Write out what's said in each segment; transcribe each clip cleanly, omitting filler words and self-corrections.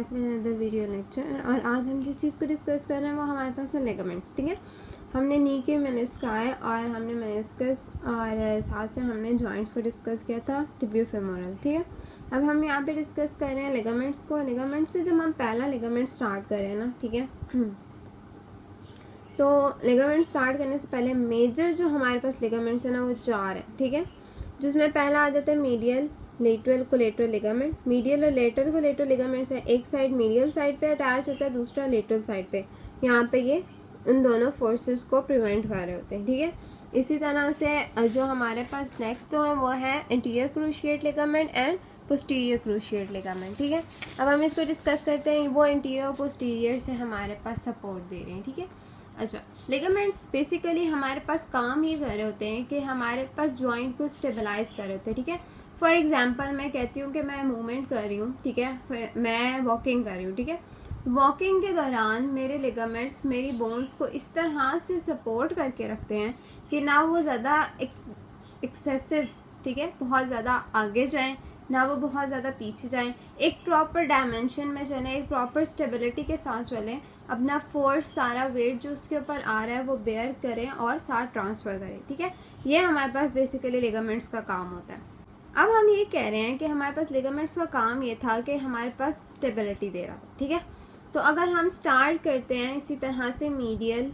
Back with another video lecture. और आज हम जिस चीज़ को डिस्कस कर रहे हैं वो हमारे पास है लिगामेंट्स। ठीक है, हमने नी के मेनिस्काई और हमने मेनिस्कस और साथ से हमने जॉइंट्स को डिस्कस किया था टिबियो फेमोरल। ठीक है, अब हम यहाँ पे डिस्कस कर रहे हैं लिगामेंट्स को। लिगामेंट से जब हम पहला लिगामेंट स्टार्ट कर रहे हैं ना, ठीक है, तो लिगामेंट स्टार्ट करने से पहले मेजर जो हमारे पास लिगामेंट्स है ना वो 4 है। ठीक है, जिसमें पहला आ जाता है medial lateral collateral ligament. Medial और लेटरल कोलेटरल लिगामेंट्स है, एक साइड मीडियल साइड पे अटैच होता है, दूसरा लेटरल साइड पे। यहाँ पे ये उन दोनों फोर्सेस को प्रिवेंट कर रहे होते हैं। ठीक है, इसी तरह से जो हमारे पास नेक्स्ट दो है वो है anterior cruciate ligament and posterior cruciate ligament. ठीक है, अब हम इसको डिस्कस करते हैं। वो एंटीरियर और पोस्टीरियर से हमारे पास सपोर्ट दे रहे हैं। ठीक है, अच्छा, लिगामेंट्स बेसिकली हमारे पास काम ये कर रहे होते हैं कि हमारे पास जॉइंट को स्टेबलाइज कर रहे होते हैं। ठीक है, फॉर एग्जांपल मैं कहती हूँ कि मैं मूवमेंट कर रही हूँ, ठीक है, मैं वॉकिंग कर रही हूँ। ठीक है, वॉकिंग के दौरान मेरे लिगामेंट्स मेरी बोन्स को इस तरह से सपोर्ट करके रखते हैं कि ना वो ज़्यादा एक्सेसिव, ठीक है, बहुत ज़्यादा आगे जाएं, ना वो बहुत ज़्यादा पीछे जाएं, एक प्रॉपर डायमेंशन में चलें, एक प्रॉपर स्टेबिलिटी के साथ चलें, अपना फोर्स सारा वेट जो उसके ऊपर आ रहा है वो बेयर करें और साथ ट्रांसफ़र करें। ठीक है, ये हमारे पास बेसिकली लिगामेंट्स का काम होता है। अब हम ये कह रहे हैं कि हमारे पास लिगामेंट्स का काम ये था कि हमारे पास स्टेबिलिटी दे रहा था। ठीक है, तो अगर हम स्टार्ट करते हैं इसी तरह से मीडियल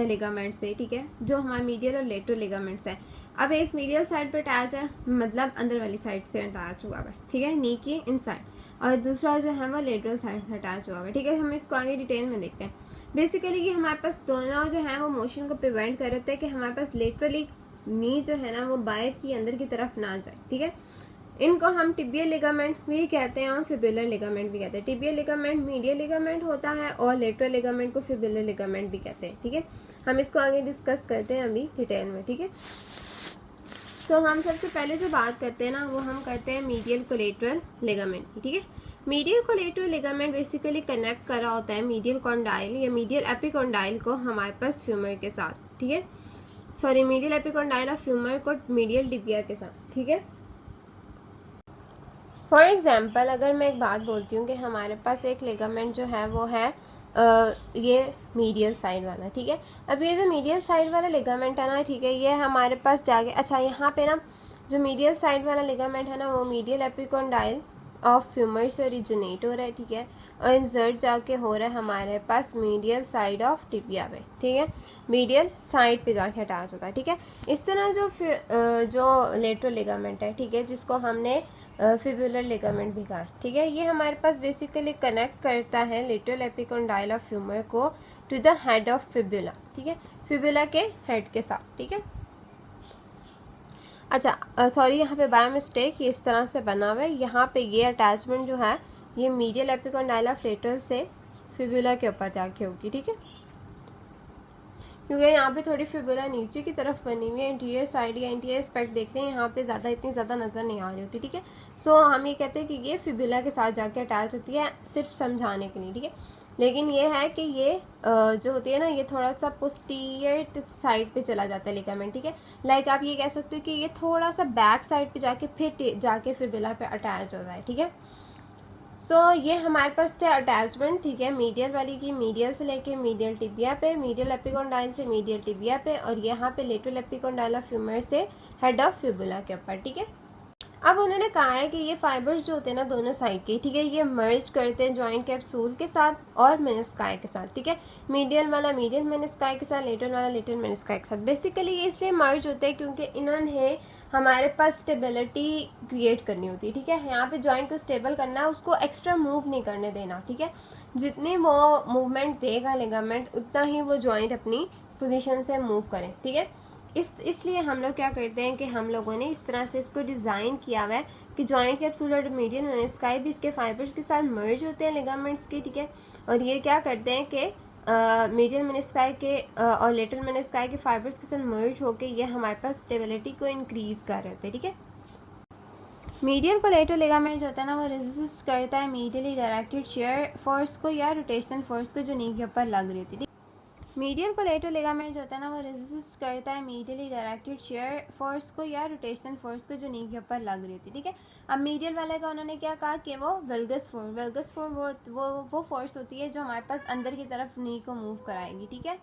लिगामेंट से, ठीक है, जो हमारे मीडियल और लेटरल लिगामेंट्स हैं। अब एक मीडियल साइड पर अटैच है, मतलब अंदर वाली साइड से अटैच हुआ है, ठीक है, नी की इनसाइड, और दूसरा जो है वो लेटरल साइड से अटैच हुआ है। ठीक है, हम इसको आगे डिटेल में देखते हैं। बेसिकली कि हमारे पास दोनों जो है वो मोशन को प्रिवेंट कर रहे हैं कि हमारे पास लेटरली नी जो है ना वो बाहर की अंदर की तरफ ना जाए। ठीक है, इनको हम टिबियल लिगामेंट भी कहते हैं और फिबुलर लिगामेंट भी कहते हैं। टिबियल लिगामेंट मीडियल लिगामेंट होता है और लेटरल लिगामेंट को फिबुलर लिगामेंट भी कहते हैं। ठीक है, हम इसको आगे डिस्कस करते हैं अभी डिटेल में। ठीक है, सो हम सबसे पहले जो बात करते हैं ना वो हम करते हैं मीडियल कोलेटरल लिगामेंट की। ठीक है, medial collateral ligament basically connect कर रहा होता है मीडियल कॉन्डाइल या मीडियल एपिकॉन्डाइल को हमारे पास फ्यूमर के साथ। ठीक है, sorry, medial epicondyle of femur को मीडियल टिबिया के साथ। ठीक है, फॉर एग्जाम्पल अगर मैं एक बात बोलती हूँ कि हमारे पास एक लिगामेंट जो है वो है ये मीडियल साइड वाला। ठीक है, अब ये जो मीडियल साइड वाला लिगामेंट है ना, ठीक है, ये हमारे पास जाके, अच्छा, यहाँ पे ना जो मीडियल साइड वाला लिगामेंट है ना वो मीडियल एपिकॉन्डाइल ऑफ फ्यूमर से ओरिजिनेट हो रहा है। ठीक है, और इंसर्ट जाके हो रहा है हमारे पास मीडियल साइड ऑफ टिबिया पे। ठीक है, मीडियल साइड पे जाके अटैच होता है। ठीक है, इस तरह जो लेटरल लिगामेंट है, ठीक है, जिसको हमने फिबुलर लिगामेंट भी कहा। ठीक है, ये हमारे पास बेसिकली कनेक्ट करता है लेटरल एपिकॉन्डाइल ऑफ फ्यूमर को to the head of fibula. ठीक है, फिबुला के हेड के साथ। ठीक है, अच्छा, सॉरी, यहाँ पे बाय मिस्टेक ये इस तरह से बना हुआ है। यहाँ पे ये अटैचमेंट जो है ये मीडियल एपिकॉन्डाइल ऑफ लेटरल से फिबुला के ऊपर जाके होगी। ठीक है, क्योंकि यहाँ पे थोड़ी फिबुला नीचे की तरफ बनी हुई है, इंटीरियर साइड या इंटीरियर एस्पेक्ट देख रहे हैं, यहाँ पे इतनी ज़्यादा नज़र नहीं आ रही होती। ठीक है, सो हम ये कहते हैं कि ये फिबुला के साथ जाके अटैच होती है, सिर्फ समझाने के लिए। ठीक है, लेकिन ये है कि ये जो होती है ना ये थोड़ा सा पोस्टीरियर साइड पे चला जाता है लिगामेंट। ठीक है, लाइक आप ये कह सकते हो कि ये थोड़ा सा बैक साइड पे जाके फिर जाके फिबुला पे अटैच होता है। ठीक है, सो ये हमारे पास थे अटैचमेंट। ठीक है, मीडियल वाली की मीडियल से लेके मीडियल टिबिया पे, मीडियल एपिकॉन्डाइल से मीडियल टिबिया पे, और यहाँ पे लेटरल एपिकॉन्डाइल ऑफ फ्यूमर से हेड ऑफ फिबुला के ऊपर। ठीक है, अब उन्होंने कहा है कि ये फाइबर्स जो होते हैं ना दोनों साइड के, ठीक है, ये मर्ज करते हैं जॉइंट कैप्सूल के साथ और मेनिस्काई के साथ। ठीक है, मीडियल वाला मीडियल मेनिस्काई के साथ, लेटरल वाला लेटरल मेनिस्काई के साथ। बेसिकली ये इसलिए मर्ज होते हैं क्योंकि इन्होंने हमारे पास स्टेबिलिटी क्रिएट करनी होती है। ठीक है, यहाँ पे जॉइंट को स्टेबल करना है, उसको एक्स्ट्रा मूव नहीं करने देना। ठीक है, जितनी वो मूवमेंट देगा लिगामेंट उतना ही वो जॉइंट अपनी पोजीशन से मूव करें। ठीक है, इसलिए हम लोग क्या करते हैं कि हम लोगों ने इस तरह से इसको डिज़ाइन किया हुआ है कि जॉइंट कैप्सूल और मीडियल मेनिस्काई भी इसके फाइबर्स के साथ मर्ज होते हैं लिगामेंट्स के। ठीक है, और ये क्या करते हैं कि मीडियल मेनिस्काई के और लेटरल मेनिस्काई के फाइबर्स के साथ मर्ज होके ये हमारे पास स्टेबिलिटी को इंक्रीज कर रहे होते हैं। ठीक है, मीडियल कोलेटरल लिगामेंट जो होता है ना वो रेजिस्ट करता है मीडियली डायरेक्टेड शेयर फोर्स को या रोटेशन फोर्स को जो नी के ऊपर लग रही होती है। मीडियल कोलेटरल लिगामेंट जो होता है ना वो रेजिस्ट करता है मीडियली डायरेक्टेड शेयर फोर्स को या रोटेशनल फोर्स को जो नी के ऊपर लग रही थी, ठीक है। अब मीडियल वाले का उन्होंने क्या कहा कि वो वेल्गस फोर्स वो फोर्स होती है जो हमारे पास अंदर की तरफ नी को मूव कराएगी, ठीक है।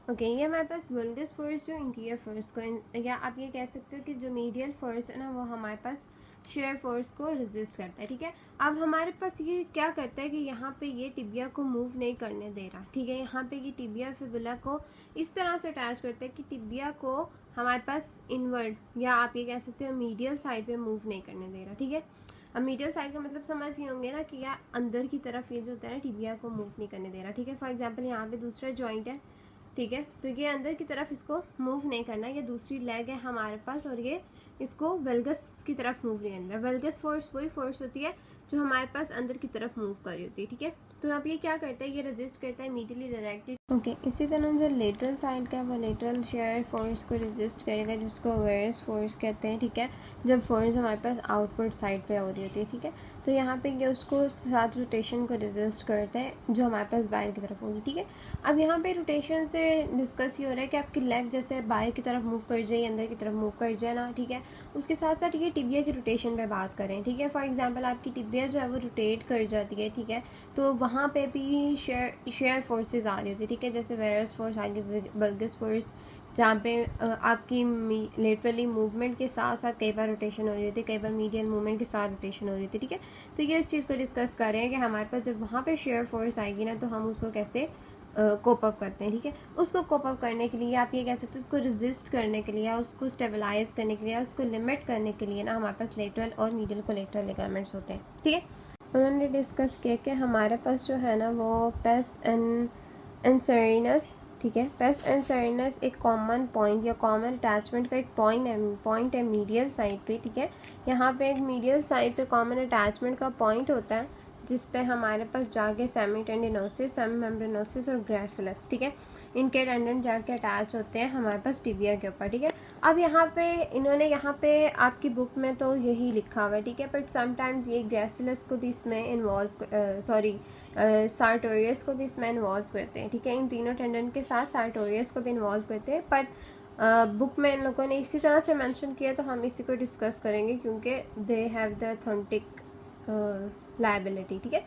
ओके ये हमारे पास वेल्गस फोर्स जो इंटीरियर फोर्स को, या आप ये कह सकते हो कि जो मीडियल फोर्स है ना वो हमारे पास शेयर फोर्स को रेजिस्ट करता है, ठीक है। अब हमारे पास ये क्या करता है कि यहाँ पे ये टिबिया को मूव नहीं करने दे रहा, ठीक है। यहाँ पे ये टिबिया और फिबुला को इस तरह से अटैच करता है कि टिबिया को हमारे पास इनवर्ड, या आप ये कह सकते हो मीडियल साइड पे मूव नहीं करने दे रहा, ठीक है। अब मीडियल साइड का मतलब समझ ही होंगे ना कि या अंदर की तरफ ये जो होता है ना टिबिया को मूव नहीं करने दे रहा, ठीक है। फॉर एग्जाम्पल यहाँ पे दूसरा जॉइंट है, ठीक है, तो ये अंदर की तरफ इसको मूव नहीं करना, ये दूसरी लेग है हमारे पास और ये इसको वेल्गस की तरफ मूव नहीं करना। वेल्गस फोर्स वही फोर्स होती है जो हमारे पास अंदर की तरफ मूव कर रही होती है, ठीक है। तो अब ये क्या करता है, ये रेजिस्ट करता है इमीडिएटली डायरेक्टेड। ओके इसी तरह जो लेटरल साइड का वो लेटरल शेयर फोर्स को रेजिस्ट करेगा जिसको वेरस फोर्स कहते हैं, ठीक है। जब फोर्स हमारे पास आउटवर्ड साइड पे हो रही होती है, ठीक है, तो यहाँ पे ये उसको साथ रोटेशन को रेजिस्ट करता है जो हमारे पास बाहर की तरफ होगी, ठीक है। अब यहाँ पे रोटेशन से डिस्कस ही हो रहा है कि आपकी लेग जैसे बाहर की तरफ मूव कर जाए, अंदर की तरफ मूव कर जाए ना, ठीक है। उसके साथ साथ ये टिबिया की रोटेशन पे बात करें, ठीक है। फॉर एग्जांपल आपकी टिबिया जो है वो रोटेट कर जाती है, ठीक है, तो वहाँ पे भी शेयर फोर्सेस आ रही होती है, ठीक है। जैसे वेरस फोर्स आ गई, वेल्गस फोर्स, जहाँ पे आपकी लेटरली मूवमेंट के साथ साथ कई बार रोटेशन हो रही होती है, कई बार मीडियल मूवमेंट के साथ रोटेशन हो रही होती है, ठीक है। तो ये इस चीज़ को डिस्कस कर रहे हैं कि हमारे पास जब वहाँ पे शेयर फोर्स आएगी ना तो हम उसको कैसे कोप अप करते हैं, ठीक है। उसको कोप अप करने के लिए आप ये कह सकते हैं, उसको रेजिस्ट करने के लिए, उसको स्टेबलाइज करने के लिए, उसको लिमिट करने के लिए ना हमारे पास लेटरल और मीडियल कोलेटरल लिगामेंट्स होते हैं, ठीक है। उन्होंने डिस्कस किया कि हमारे पास जो है ना वो पेस एंड सेरेनस, ठीक है, पेस एंड सेरेनस एक कॉमन पॉइंट या कॉमन अटैचमेंट का एक पॉइंट है मीडियल साइड पे, ठीक है। यहाँ पे एक मीडियल साइड पे कॉमन अटैचमेंट का पॉइंट होता है जिस पे हमारे पास जाके सेमी टेंडिनोसिस, सेमी मेम्ब्रेनोसिस और ग्रेसिलस, ठीक है, इनके टेंडेंट जाके अटैच होते हैं हमारे पास टिबिया के ऊपर, ठीक है। अब यहाँ पे इन्होंने यहाँ पे आपकी बुक में तो यही लिखा हुआ है, ठीक है, बट समटाइम्स ये ग्रेसिलस को भी इसमें इन्वॉल्व सार्टोरियस को भी इसमें इन्वॉल्व करते हैं, ठीक है। इन तीनों टेंडेंट के साथ सार्टोरियस को भी इन्वॉल्व करते हैं, बट बुक में इन लोगों ने इसी तरह से मेंशन किया तो हम इसी को डिस्कस करेंगे क्योंकि they have the authentic liability, ठीक है।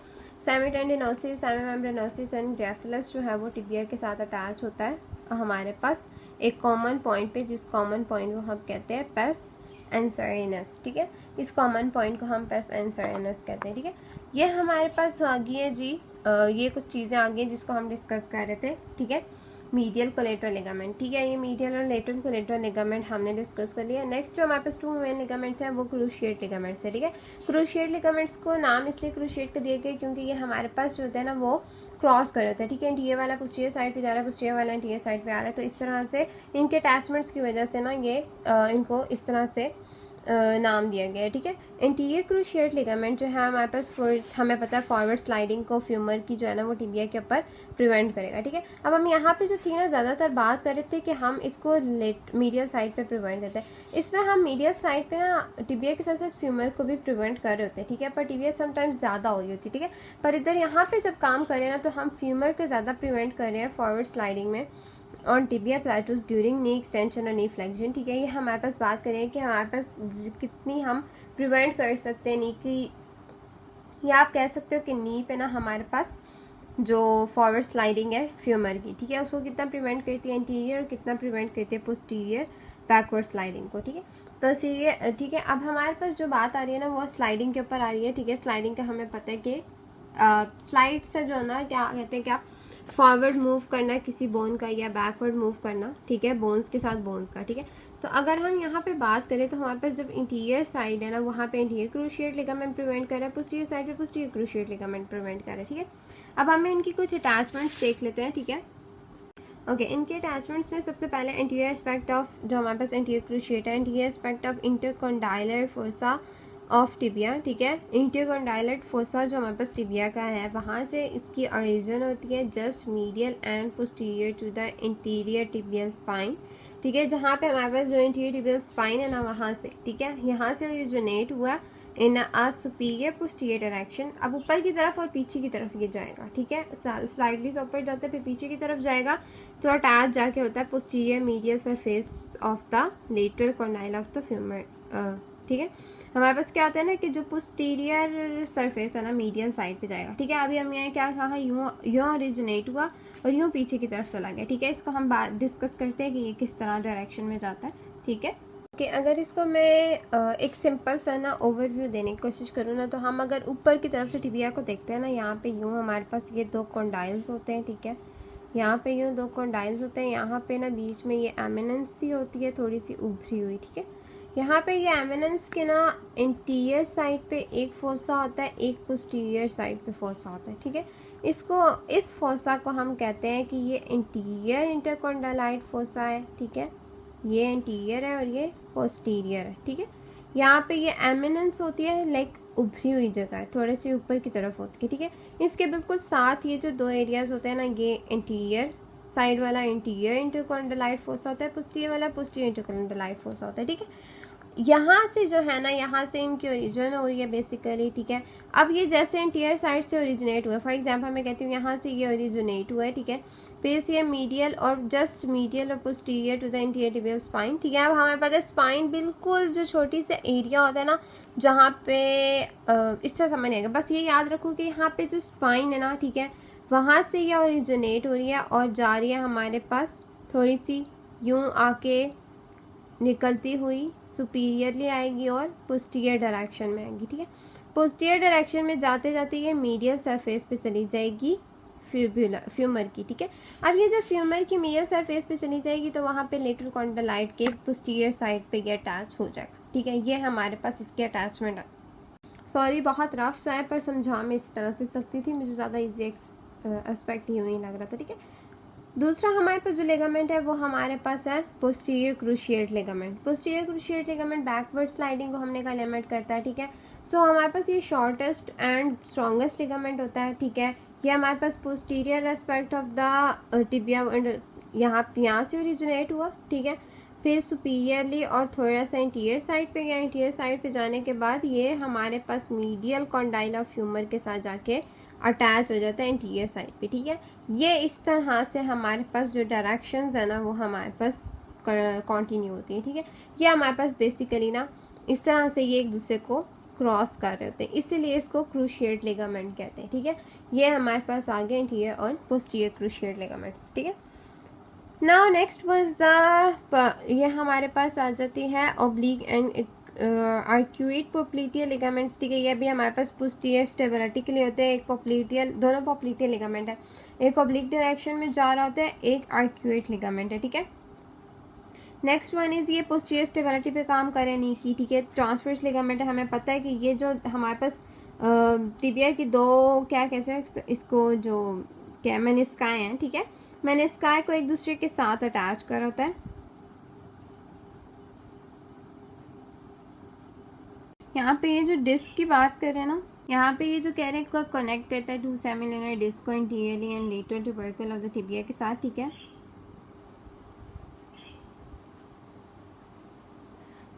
सेमी टेंडिनोसिस, सेमी मेम्ब्रेनोसिस एंड ग्रेसिलस जो है वो टिबिया के साथ अटैच होता है हमारे पास एक कॉमन पॉइंट पे, जिस कॉमन पॉइंट को हम कहते हैं पेस एंड सेरेनस, ठीक है। इस कॉमन पॉइंट को हम पेस एंड सेरेनस कहते हैं, ठीक है। ये हमारे पास आ गई है जी, ये कुछ चीज़ें आ गई जिसको हम डिस्कस कर रहे थे, ठीक है। मीडियल कोलेटरल लिगामेंट, ठीक है, ये मीडियल और लेटरल कोलेटरल लिगामेंट हमने डिस्कस कर लिया। नेक्स्ट जो हमारे पास 2 मेन लिगामेंट्स हैं वो क्रूशिएट लिगामेंट्स है, ठीक है। क्रूशिएट लिगामेंट्स को नाम इसलिए क्रूशिएट का दिया गया क्योंकि ये हमारे पास जो होता है ना वो क्रॉस कर होता है, ठीक है। इंटीरियर वाला पोस्टीरियर साइड पे जा रहा है, पोस्टीरियर वाला इंटीरियर साइड पे आ रहा है, तो इस तरह से इनके अटैचमेंट्स की वजह से ना ये इनको इस तरह से नाम दिया गया है, ठीक है। इंटीरियर क्रूशिएट लिगामेंट जो है हमारे पास हमें पता है फॉरवर्ड स्लाइडिंग को फ्यूमर की जो है ना वो टिबिया के ऊपर प्रिवेंट करेगा, ठीक है। अब हम यहाँ पे जो थी ना ज़्यादातर बात कर रहे थे कि हम इसको मीडियल साइड पे प्रिवेंट करते हैं, इसमें हम मीडियल साइड पे ना टिबिया के साथ साथ फ्यूमर को भी प्रिवेंट कर रहे होते हैं, ठीक है। पर टिबिया समटाइम्स ज़्यादा हो रही होती है, ठीक है। पर इधर यहाँ पे जब काम करें ना तो हम फ्यूमर को ज़्यादा प्रिवेंट कर रहे हैं फॉरवर्ड स्लाइडिंग में on tibia plateaus during knee extension और नी फ्लेक्शन, ठीक है। ये हमारे पास बात करें कि हमारे पास कितनी हम प्रिवेंट कर सकते हैं नी की, या आप कह सकते हो कि नी पे ना हमारे पास जो फॉरवर्ड स्लाइडिंग है फ्यूमर की, ठीक है, उसको कितना प्रिवेंट करती है इंटीरियर और कितना प्रिवेंट करती है पोस्टीरियर बैकवर्ड स्लाइडिंग को, ठीक है। तो इसीलिए ठीक है, अब हमारे पास जो बात आ रही है ना वो स्लाइडिंग के ऊपर आ रही है, ठीक है। स्लाइडिंग का हमें पता है कि स्लाइड से जो ना क्या कहते हैं, क्या फॉरवर्ड मूव करना किसी बोन का या बैकवर्ड मूव करना, ठीक है, बोन्स के साथ बोन्स का, ठीक है। तो अगर हम यहाँ पे बात करें तो हमारे पास जब इंटीरियर साइड है ना वहाँ पे इंटीरियर क्रूशिएट लिगामेंट प्रिवेंट कर रहा है, पोस्टीरियर साइड पे पोस्टीरियर क्रूशिएट लिगामेंट प्रिवेंट कर रहा है, ठीक है। अब हमें इनकी कुछ अटैचमेंट्स देख लेते हैं, ठीक है। ओके इनके अटैचमेंट्स में सबसे पहले इंटीरियर एस्पेक्ट ऑफ जो हमारे पास इंटीरियर क्रूशिएट है, interior aspect of intercondylar fossa of tibia, ठीक है। इंटरकॉन्डाइलर फोसा जो हमारे पास टिबिया का है वहाँ से इसकी ओरिजिन होती है just medial and posterior to the interior tibial spine, ठीक है। जहाँ पे हमारे पास जो इंटीरियर टिबियल स्पाइन है ना वहाँ से, ठीक है, यहाँ से ओरिजिनेट हुआ, इन अ सुपीरियर पोस्टीरियर डायरेक्शन। अब ऊपर की तरफ और पीछे की तरफ ये जाएगा, ठीक है, स्लाइडली से ऊपर जाता है फिर पीछे की तरफ जाएगा, तो अटैच जाके होता है posterior medial surface of the lateral condyle of the femur, ठीक है। हमारे पास क्या होता है ना कि जो पोस्टीरियर सरफेस है ना मीडियल साइड पे जाएगा, ठीक है। अभी हमने क्या कहा, यूँ ओरिजिनेट हुआ और यूँ पीछे की तरफ चला गया, ठीक है। इसको हम बात डिस्कस करते हैं कि ये किस तरह डायरेक्शन में जाता है, ठीक है। कि अगर इसको मैं एक सिंपल सा ना ओवरव्यू देने की कोशिश करूँ ना, तो हम अगर ऊपर की तरफ से टिबिया को देखते हैं ना, यहाँ पे यूँ हमारे पास ये 2 कॉन्डाइल्स होते हैं, ठीक है। यहाँ पे यूँ 2 कॉन्डाइल्स होते हैं, यहाँ पे ना बीच में ये एमिनेंस सी होती है थोड़ी सी उभरी हुई, ठीक है। यहाँ पे ये एमिनेंस के ना इंटीरियर साइड पे एक फोसा होता है, एक पोस्टीरियर साइड पे फोसा होता है, ठीक है। इस फोसा को हम कहते हैं कि ये इंटीरियर इंटरकॉन्डाइलाइट फोसा है, ठीक है। ये इंटीरियर है और ये पोस्टीरियर है, ठीक है। यहाँ पे ये एमिनेंस होती है, लाइक उभरी हुई जगह है, थोड़े से ऊपर की तरफ होती है, ठीक है। इसके बिल्कुल साथ ये जो 2 एरियाज होते हैं ना, ये इंटीरियर साइड वाला इंटीरियर इंटरकॉन्डाइलाइट फोसा होता है, पोस्टीरियर वाला पोस्टीरियर इंटरकॉन्डाइलाइट फोसा होता है, ठीक है। यहाँ से जो है ना, यहाँ से इनकी ओरिजिन हो रही है बेसिकली, ठीक है। अब ये जैसे इंटीरियर साइड से ओरिजिनेट हुआ, फॉर एग्जांपल मैं कहती हूँ यहाँ से ये ओरिजिनेट हुआ है, ठीक है। फिर ये मीडियल और जस्ट मीडियल और posterior to the interior tibial spine, ठीक है। अब हमें पता है स्पाइन बिल्कुल जो छोटी सा एरिया होता है ना, जहाँ पे इस तरह समझ नहीं आएगा, बस ये याद रखो कि यहाँ पे जो स्पाइन है ना, ठीक है, वहाँ से ये ओरिजिनेट हो रही है और जा रही है हमारे पास थोड़ी सी यूँ आके निकलती हुई सुपीरियरली आएगी और पोस्टीरियर डायरेक्शन में आएगी, ठीक है। पोस्टीरियर डायरेक्शन में जाते जाते ये मीडियल सरफेस पे चली जाएगी फ्यूमर की, ठीक है। अब ये जब फ्यूमर की मीडियल सरफेस पे चली जाएगी तो वहाँ पे लेटरल कॉन्डाइलाइट के पोस्टीरियर साइड पे ये अटैच हो जाएगा, ठीक है। ये हमारे पास इसके अटैचमेंट है। सॉरी बहुत रफ सा है, पर समझा मैं इसी तरह से सकती थी, मुझे ज़्यादा ईजी एस्पेक्ट यूँ ही लग रहा था, ठीक है। दूसरा हमारे पास जो लिगामेंट है वो हमारे पास है posterior cruciate ligament. Posterior cruciate ligament backward sliding को हमने का लिमिट करता है, ठीक है। सो हमारे पास ये शॉर्टेस्ट एंड स्ट्रॉन्गेस्ट लिगामेंट होता है, ठीक है। ये हमारे पास posterior aspect of the tibia यहाँ से ओरिजिनेट हुआ, ठीक है। फिर सुपीरियरली और थोड़ा सा इंटीरियर साइड पे गया, इंटीरियर साइड पे जाने के बाद ये हमारे पास मीडियल कॉन्डाइल ऑफ फ्यूमर के साथ जाके अटैच हो जाता है इंटीरियर साइड पे, ठीक है। ये इस तरह से हमारे पास जो डायरेक्शंस है ना वो हमारे पास कंटिन्यू होती है, ठीक है। ये हमारे पास बेसिकली ना इस तरह से ये एक दूसरे को क्रॉस कर रहे होते हैं, इसीलिए इसको क्रूशिएट लिगामेंट कहते हैं, ठीक है। ये हमारे पास आ गए इंटीरियर और पोस्टीरियर क्रूशिएट लिगामेंट्स, ठीक है। नाउ नेक्स्ट वाज द ये हमारे पास आ जाती है oblique and arcuate popliteal ligaments, ठीक है। ये भी हमारे पास पोस्टीरियर स्टेबिलिटी के लिए होते हैं। एक पोप्लिटियल, दोनों पोप्लिटियल लिगामेंट है, एक ऑब्लिक डायरेक्शन में जा रहा होता है, एक आर्क्यूट लिगामेंट है, ठीक है। नेक्स्ट वन इज ये पोस्टीरियर स्टेबिलिटी पे काम करे नहीं की, ठीक है। ट्रांसवर्स लिगामेंट है, हमें पता है कि ये जो हमारे पास टिबिया की 2 क्या कहते हैं इसको, जो क्या मेनिस्काई हैं, ठीक है। मेनिस्काई को एक दूसरे के साथ अटैच कर होता है। यहाँ पे ये जो डिस्क की बात करें ना, यहाँ पे ये जो कह रहे हैं कनेक्ट करता है 2 सेमिलिनर डिस्क को interiorly and lateral tubercle of the tibia के साथ, ठीक है।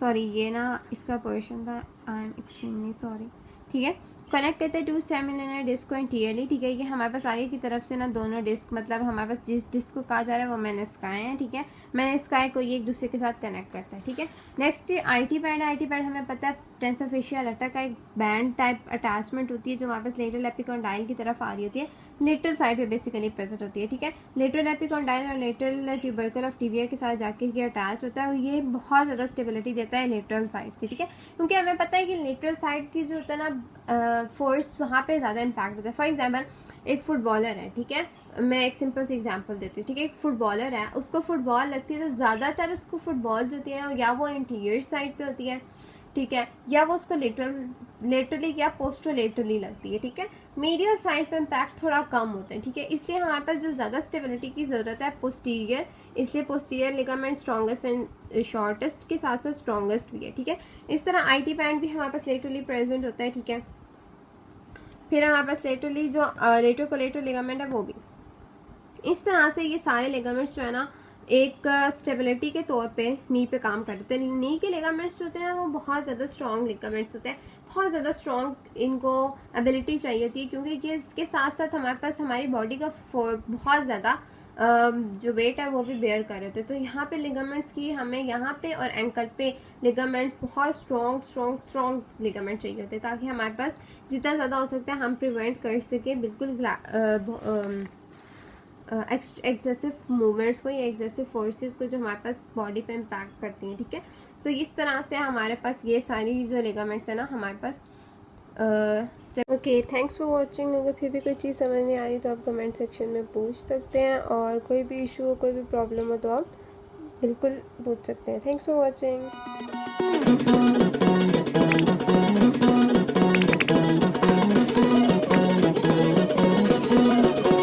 सॉरी ये ना इसका पोर्शन था, आई एम एक्सट्रीमली सॉरी, ठीक है। कनेक्ट करते हैं 2 सेमिलिनर डिस्क को इंटीरियरली, ठीक है। ये हमारे पास आगे की तरफ से ना दोनों डिस्क, मतलब हमारे पास जिस डिस्क को कहा जा रहा है वो मेनिस्काई है, ठीक है। मेनिस्काई को ये एक दूसरे के साथ कनेक्ट करता है, ठीक है। Next IT band. IT band हमें पता है टेंसर फेशियल अटैक का एक बैंड टाइप अटैचमेंट होती है जो हमारे पास लेटरल एपिकॉन्डाइल की तरफ आ रही होती है, लेटरल साइड पे बेसिकली प्रेजेंट होती है, ठीक है। लेटरल एपिकॉन्डाइल और लेटरल ट्यूबरकल ऑफ टिबिया के साथ जाके ये अटैच होता है और ये बहुत ज़्यादा स्टेबिलिटी देता है लेटरल साइड से, ठीक है। क्योंकि हमें पता है कि लेटरल साइड की जो होता है ना फोर्स वहाँ पे ज़्यादा इम्पैक्ट होता है। फॉर एग्जाम्पल एक फुटबॉलर है, ठीक है, मैं एक सिंपल सी एग्जांपल देती हूँ, ठीक है। एक फुटबॉलर है, उसको फुटबॉल लगती है तो ज़्यादातर उसको फुटबॉल जो होती है ना या वो इंटीरियर साइड पे होती है, ठीक है, या वो उसको लेटरली या पोस्टोलेटरली लगती है, ठीक है। मीडियल साइड पे इम्पैक्ट थोड़ा कम होता है, ठीक है। इसलिए हमारे पास जो ज़्यादा स्टेबिलिटी की ज़रूरत है पोस्टीरियर, इसलिए posterior ligament strongest and shortest के साथ साथ स्ट्रॉन्गेस्ट भी है, ठीक है। इस तरह आईटी बैंड भी हमारे पास लेटरली प्रेजेंट होता है, ठीक है। फिर हमारे पास लेटरली जो लेटरोकोलेटरल लिगामेंट है वो भी। इस तरह से ये सारे लिगामेंट्स जो है ना एक स्टेबिलिटी के तौर पे नी पे काम करते हैं। नी के लिगामेंट्स जो होते हैं वो बहुत ज़्यादा स्ट्रॉन्ग लिगामेंट्स होते हैं। बहुत ज़्यादा स्ट्रॉन्ग इनको एबिलिटी चाहिए होती है, क्योंकि ये इसके साथ साथ हमारे पास हमारी बॉडी का बहुत ज़्यादा जो वेट है वो भी बेयर कर रहे थे। तो यहाँ पे लिगामेंट्स की हमें यहाँ पे और एंकल पे लिगामेंट्स बहुत स्ट्रॉन्ग लिगामेंट चाहिए होते, ताकि हमारे पास जितना ज़्यादा हो सकता है हम प्रिवेंट कर सके बिल्कुल एक्सेसिव मूवमेंट्स को या एक्सेसिव फोर्सेस को जो हमारे पास बॉडी पे इम्पैक्ट करती हैं, ठीक है। सो इस तरह से हमारे पास ये सारी जो लिगामेंट्स है ना हमारे पास step. Okay, thanks for watching. अगर फिर भी कोई चीज़ समझ नहीं आ रही तो आप कमेंट सेक्शन में पूछ सकते हैं, और कोई भी इशू हो, कोई भी प्रॉब्लम हो तो आप बिल्कुल पूछ सकते हैं। Thanks for watching.